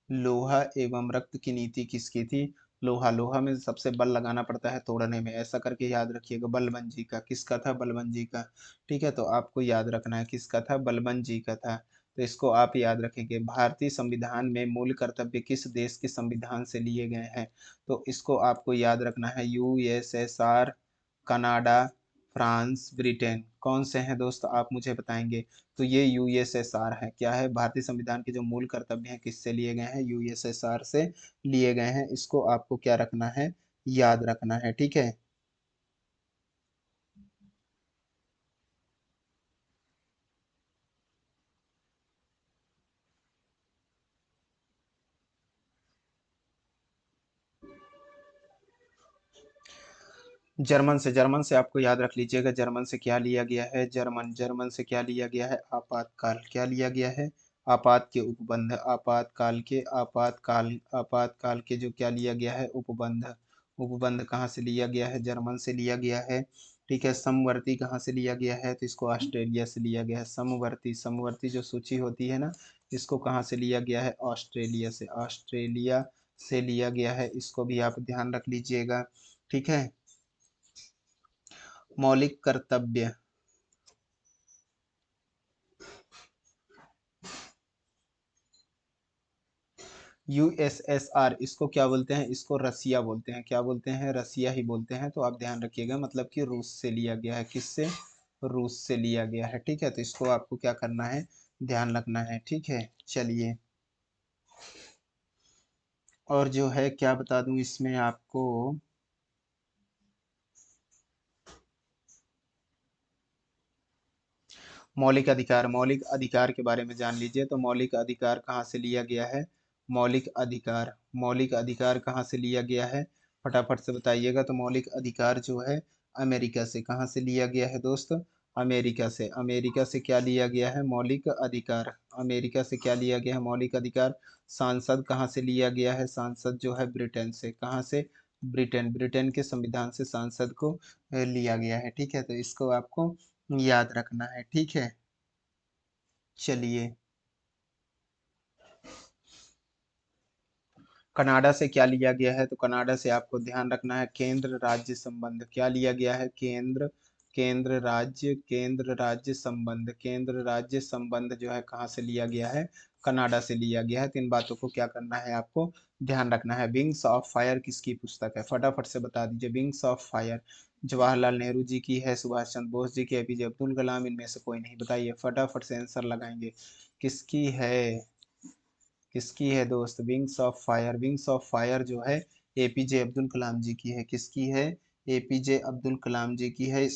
लोहा एवं रक्त की नीति किसकी थी? लोहा, लोहा में सबसे बल लगाना पड़ता है तोड़ने में, ऐसा करके याद रखिएगा। बलबन जी का। किसका था? बलबन जी का, ठीक है। तो आपको याद रखना है किसका था? बलबन जी का था। तो इसको आप याद रखेंगे। भारतीय संविधान में मूल कर्तव्य किस देश के संविधान से लिए गए हैं? तो इसको आपको याद रखना है। यूएसएसआर, कनाडा, फ्रांस, ब्रिटेन, कौन से हैं दोस्त? आप मुझे बताएंगे। तो ये यूएसएसआर है। क्या है? भारतीय संविधान के जो मूल कर्तव्य हैं किससे लिए गए हैं? यूएसएसआर से लिए गए हैं। इसको आपको क्या रखना है? याद रखना है, ठीक है। जर्मन से आपको याद रख लीजिएगा, जर्मन से क्या लिया गया है, जर्मन से क्या लिया गया है, आपातकाल। क्या लिया गया है, आपात के उपबंध, आपातकाल के जो क्या लिया गया है, उपबंध। उपबंध कहाँ से लिया गया है, जर्मन से लिया गया है। ठीक है, समवर्ती कहाँ से लिया गया है, तो इसको ऑस्ट्रेलिया से लिया गया है। समवर्ती, समवर्ती जो सूची होती है ना, इसको कहाँ से लिया गया है, ऑस्ट्रेलिया से, ऑस्ट्रेलिया से लिया गया है। इसको भी आप ध्यान रख लीजिएगा। ठीक है। मौलिक कर्तव्य, यूएसएसआर, इसको क्या बोलते हैं, इसको रसिया बोलते हैं। क्या बोलते हैं, रसिया ही बोलते हैं। तो आप ध्यान रखिएगा, मतलब कि रूस से लिया गया है। किससे, रूस से लिया गया है। ठीक है, तो इसको आपको क्या करना है, ध्यान रखना है। ठीक है, चलिए। और जो है क्या बता दूं इसमें आपको, मौलिक अधिकार, मौलिक अधिकार के बारे में जान लीजिए। तो मौलिक अधिकार कहाँ से लिया गया है, मौलिक अधिकार, मौलिक अधिकार कहाँ से लिया गया है, फटाफट से बताइएगा। तो मौलिक अधिकार जो है अमेरिका से, कहाँ से लिया गया है दोस्त, अमेरिका से। अमेरिका से क्या लिया गया है, मौलिक अधिकार, अमेरिका से क्या लिया गया है, मौलिक अधिकार। सांसद कहाँ से लिया गया है, सांसद जो है ब्रिटेन से। कहाँ से, ब्रिटेन, ब्रिटेन के संविधान से सांसद को लिया गया है। ठीक है, तो इसको आपको याद रखना है। ठीक है, चलिए। कनाडा से क्या लिया गया है, तो कनाडा से आपको ध्यान रखना है केंद्र राज्य संबंध। क्या लिया गया है, केंद्र, केंद्र राज्य संबंध, केंद्र राज्य संबंध जो है कहाँ से लिया गया है, कनाडा से लिया गया है। तो इन बातों को क्या करना है, आपको ध्यान रखना है। विंग्स ऑफ फायर किसकी पुस्तक है, फटाफट से बता दीजिए। Wings of fire Jawaharlal Nehru ji की है, सुभाष चंद्र बोस जी की, एपीजे अब्दुल कलाम, इनमें से कोई नहीं। बताइए, फटाफट से आंसर लगाएंगे। किसकी है, किसकी है दोस्त, wings of fire, wings of fire जो है एपीजे अब्दुल कलाम जी की है। किसकी है, एपीजे अब्दुल कलाम जी की है।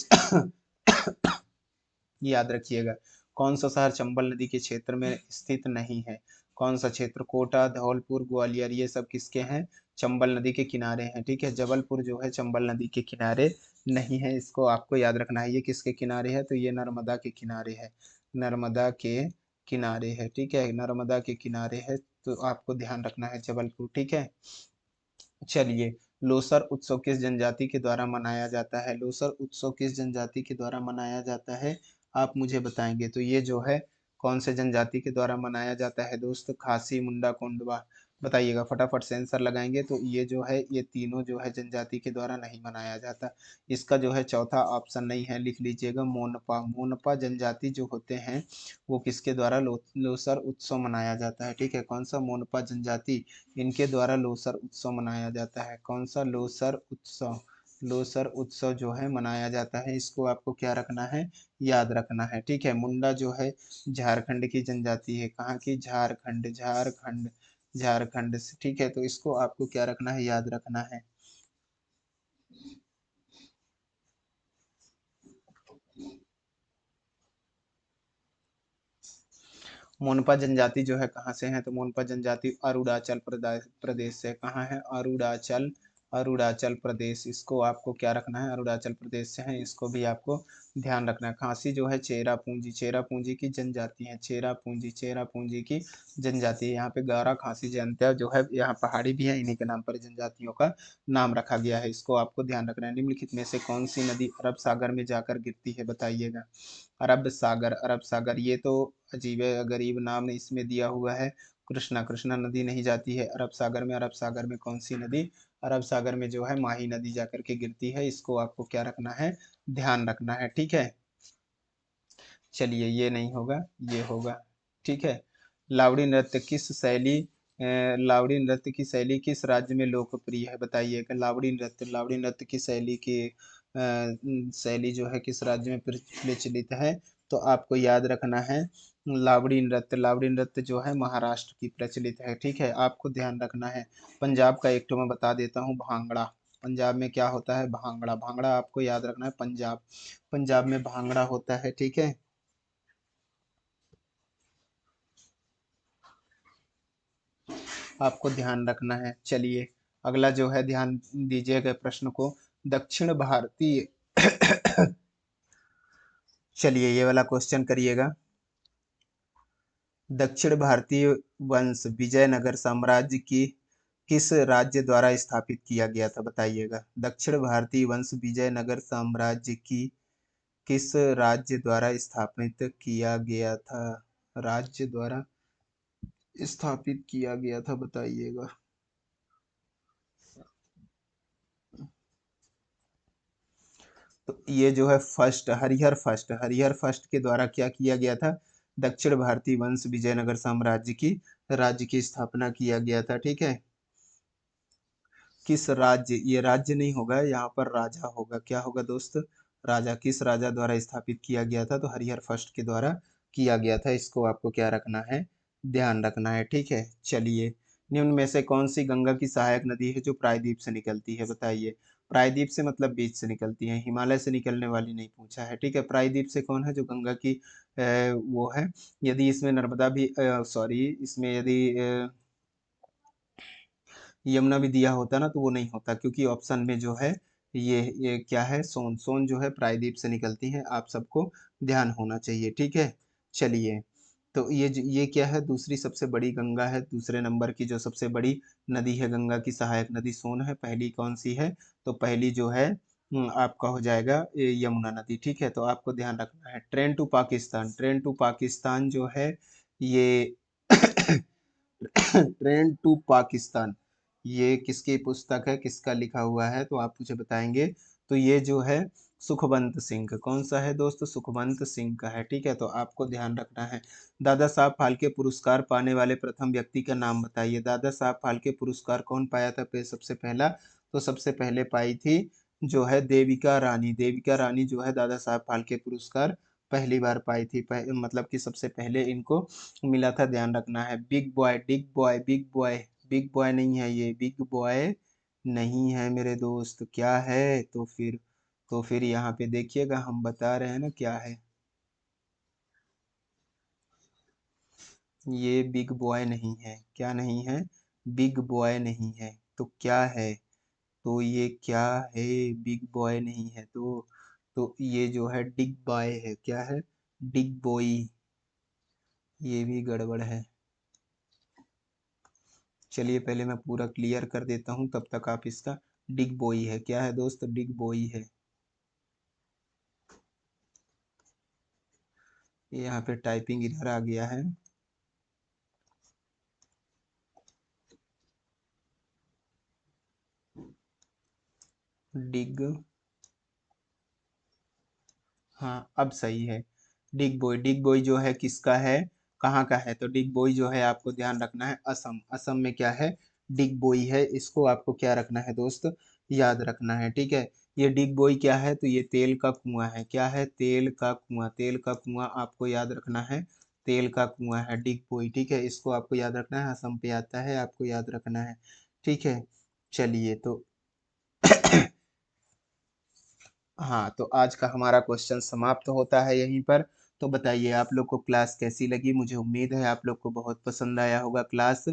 याद रखिएगा। कौन सा शहर चंबल नदी के क्षेत्र में स्थित नहीं है, कौन सा क्षेत्र, कोटा, धौलपुर, ग्वालियर, ये सब किसके हैं, चंबल नदी के किनारे हैं। ठीक है, जबलपुर जो है चंबल नदी के किनारे नहीं है। इसको आपको याद रखना है। ये किसके किनारे है, तो ये नर्मदा के किनारे है, नर्मदा के किनारे है। ठीक है, नर्मदा के किनारे है। तो आपको ध्यान रखना है जबलपुर। ठीक है, चलिए। लोसर उत्सव किस जनजाति के द्वारा मनाया जाता है, लोसर उत्सव किस जनजाति के द्वारा मनाया जाता है, आप मुझे बताएंगे। तो ये जो है कौन से जनजाति के द्वारा मनाया जाता है दोस्त, खासी, मुंडा, कोंडवा। बताइएगा, फटाफट से आंसर लगाएंगे। तो ये जो है, ये तीनों जो है जनजाति के द्वारा नहीं मनाया जाता। इसका जो है चौथा ऑप्शन नहीं है, लिख लीजिएगा, मोनपा। मोनपा जनजाति जो होते हैं वो किसके द्वारा लोसर उत्सव मनाया जाता है। ठीक है, कौन सा, मोनपा जनजाति, इनके द्वारा लोसर उत्सव मनाया जाता है। कौन सा, लोसर उत्सव, लोसर उत्सव जो है मनाया जाता है। इसको आपको क्या रखना है, याद रखना है। ठीक है, मुंडा जो है झारखंड की जनजाति है। कहाँ की, झारखंड, झारखंड, झारखंड से। ठीक है, तो इसको आपको क्या रखना है, याद रखना है। मोनपा जनजाति जो है कहाँ से है, तो मोनपा जनजाति अरुणाचल प्रदेश से। कहाँ है, अरुणाचल, अरुणाचल प्रदेश। इसको आपको क्या रखना है, अरुणाचल प्रदेश से है। इसको भी आपको ध्यान रखना है। खासी जो है चेरा पूंजी, चेरा पूंजी की जनजाति है। चेरा पूंजी, चेरा पूंजी की जनजाति है। यहाँ पे गारा, खासी, जयंतिया जो है, यहाँ पहाड़ी भी है, इन्हीं के नाम पर जनजातियों का नाम रखा गया है। इसको आपको ध्यान रखना है। निम्नलिखित में से कौन सी नदी अरब सागर में जाकर गिरती है, बताइएगा। अरब सागर, अरब सागर, ये तो अजीब गरीब नाम इसमें दिया हुआ है। कृष्णा, कृष्णा नदी नहीं जाती है अरब सागर में। अरब सागर में कौन सी नदी, अरब सागर में जो है माही नदी जाकर के गिरती है। इसको आपको क्या रखना है, ध्यान रखना है। ठीक है, चलिए, ये नहीं होगा, ये होगा। ठीक है, लावड़ी नृत्य किस शैली, लावड़ी नृत्य की शैली किस राज्य में लोकप्रिय है, बताइएगा। लावड़ी नृत्य, लावड़ी नृत्य की शैली की शैली जो है किस राज्य में प्रचलित है, तो आपको याद रखना है। लावड़ी नृत्य, लावड़ी नृत्य जो है महाराष्ट्र की प्रचलित है। ठीक है, आपको ध्यान रखना है। पंजाब का एक तो मैं बता देता हूँ, भांगड़ा। पंजाब में क्या होता है, भांगड़ा, भांगड़ा आपको याद रखना है। पंजाब, पंजाब में भांगड़ा होता है। ठीक है, आपको ध्यान रखना है। चलिए, अगला जो है ध्यान दीजिएगा प्रश्न को। दक्षिण भारतीय चलिए ये वाला क्वेश्चन करिएगा। दक्षिण भारतीय वंश विजयनगर साम्राज्य की किस राज्य द्वारा स्थापित किया गया था, बताइएगा। दक्षिण भारतीय वंश विजयनगर साम्राज्य की किस राज्य द्वारा स्थापित किया गया था, राज्य द्वारा स्थापित किया गया था, बताइएगा। तो ये जो है हरिहर फर्स्ट के द्वारा क्या किया गया था, दक्षिण भारतीय वंश विजयनगर साम्राज्य की राज्य की स्थापना किया गया था। ठीक है, किस राज्य, ये राज्य नहीं होगा, यहाँ पर राजा होगा। क्या होगा दोस्त, राजा। किस राजा द्वारा स्थापित किया गया था, तो हरिहर फर्स्ट के द्वारा किया गया था। इसको आपको क्या रखना है, ध्यान रखना है। ठीक है, चलिए निम्न में से कौन सी गंगा की सहायक नदी है जो प्रायद्वीप से निकलती है, बताइए। प्रायद्वीप से मतलब बीच से निकलती है, हिमालय से निकलने वाली नहीं पूछा है। ठीक है, प्रायद्वीप से कौन है, जो गंगा की वो है। यदि इसमें नर्मदा भी सॉरी इसमें यदि यमुना भी दिया होता ना तो वो नहीं होता, क्योंकि ऑप्शन में जो है ये क्या है, सोन। सोन जो है प्रायद्वीप से निकलती है, आप सबको ध्यान होना चाहिए। ठीक है, चलिए तो ये क्या है, दूसरी सबसे बड़ी गंगा है, दूसरे नंबर की जो सबसे बड़ी नदी है गंगा की सहायक नदी सोन है। पहली कौन सी है, तो पहली जो है आपका हो जाएगा यमुना नदी। ठीक है, तो आपको ध्यान रखना है। Train to Pakistan, train to Pakistan जो है ये ट्रेन टू पाकिस्तान, ये किसकी पुस्तक है, किसका लिखा हुआ है, तो आप मुझे बताएंगे। तो ये जो है सुखवंत सिंह, कौन सा है दोस्त, सुखवंत सिंह का है। ठीक है, तो आपको ध्यान रखना है। दादा साहब फाल्के पुरस्कार पाने वाले प्रथम व्यक्ति का नाम बताइए। दादा साहब फाल्के पुरस्कार कौन पाया था सबसे पहला, तो सबसे पहले पाई थी जो है देविका रानी। देविका रानी जो है दादा साहब फाल्के पुरस्कार पहली बार पाई थी, मतलब कि सबसे पहले इनको मिला था। ध्यान रखना है। Big boy, big boy, big boy, big boy नहीं है, ये बिग बॉय नहीं है मेरे दोस्त। क्या है, तो फिर यहाँ पे देखिएगा, हम बता रहे हैं ना क्या है। ये बिग बॉय नहीं है। क्या नहीं है, बिग बॉय नहीं है, तो क्या है, तो ये क्या है, बिग बॉय नहीं है तो ये जो है डिग बॉय है। क्या है, डिग बॉय, ये भी गड़बड़ है। चलिए पहले मैं पूरा क्लियर कर देता हूँ, तब तक आप इसका, डिग बॉय है। क्या है दोस्त, डिग बॉय है। ये यहाँ पे टाइपिंग इधर आ गया है। डिग, हाँ अब सही है। डिग बॉय, डिग बॉय जो है किसका है, कहाँ का है, तो डिग बॉय जो है आपको ध्यान रखना है असम। असम में क्या है, डिग बॉय है। इसको आपको क्या रखना है दोस्त, याद रखना है। ठीक है, ये डिग बॉय क्या है, तो ये तेल का कुआं है। क्या है, तेल का कुआं, तेल का कुआं आपको याद रखना है। तेल का कुआं है डिग बॉय। ठीक है, इसको आपको याद रखना है, असम पे आता है, आपको याद रखना है। ठीक है, चलिए तो हाँ, तो आज का हमारा क्वेश्चन समाप्त होता है यहीं पर। तो बताइए आप लोग को क्लास कैसी लगी, मुझे उम्मीद है आप लोग को बहुत पसंद आया होगा क्लास।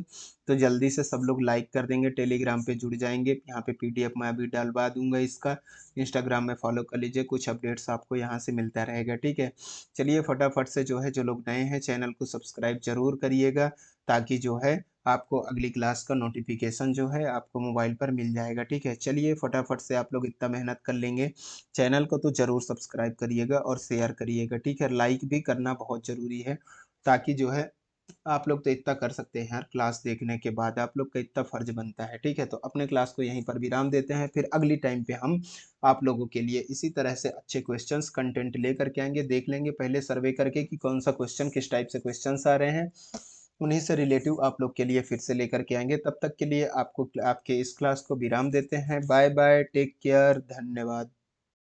तो जल्दी से सब लोग लाइक कर देंगे, टेलीग्राम पे जुड़ जाएंगे, यहाँ पे पीडीएफ मैं अभी डलवा दूंगा इसका। इंस्टाग्राम में फॉलो कर लीजिए, कुछ अपडेट्स आपको यहाँ से मिलता रहेगा। ठीक है, चलिए फटाफट से जो है, जो लोग नए हैं चैनल को सब्सक्राइब जरूर करिएगा, ताकि जो है आपको अगली क्लास का नोटिफिकेशन जो है आपको मोबाइल पर मिल जाएगा। ठीक है, चलिए फटाफट से आप लोग इतना मेहनत कर लेंगे, चैनल को तो जरूर सब्सक्राइब करिएगा और शेयर करिएगा। ठीक है, लाइक भी करना बहुत ज़रूरी है, ताकि जो है आप लोग तो इतना कर सकते हैं यार, क्लास देखने के बाद आप लोग का इतना फर्ज बनता है। ठीक है, तो अपने क्लास को यहीं पर विराम देते हैं, फिर अगली टाइम पे हम आप लोगों के लिए इसी तरह से अच्छे क्वेश्चंस कंटेंट लेकर के आएंगे। देख लेंगे पहले सर्वे करके कि कौन सा क्वेश्चन, किस टाइप से क्वेश्चंस आ रहे हैं, उन्हीं से रिलेटिव आप लोग के लिए फिर से लेकर के आएंगे। तब तक के लिए आपको आपके इस क्लास को विराम देते हैं। बाय बाय, टेक केयर, धन्यवाद।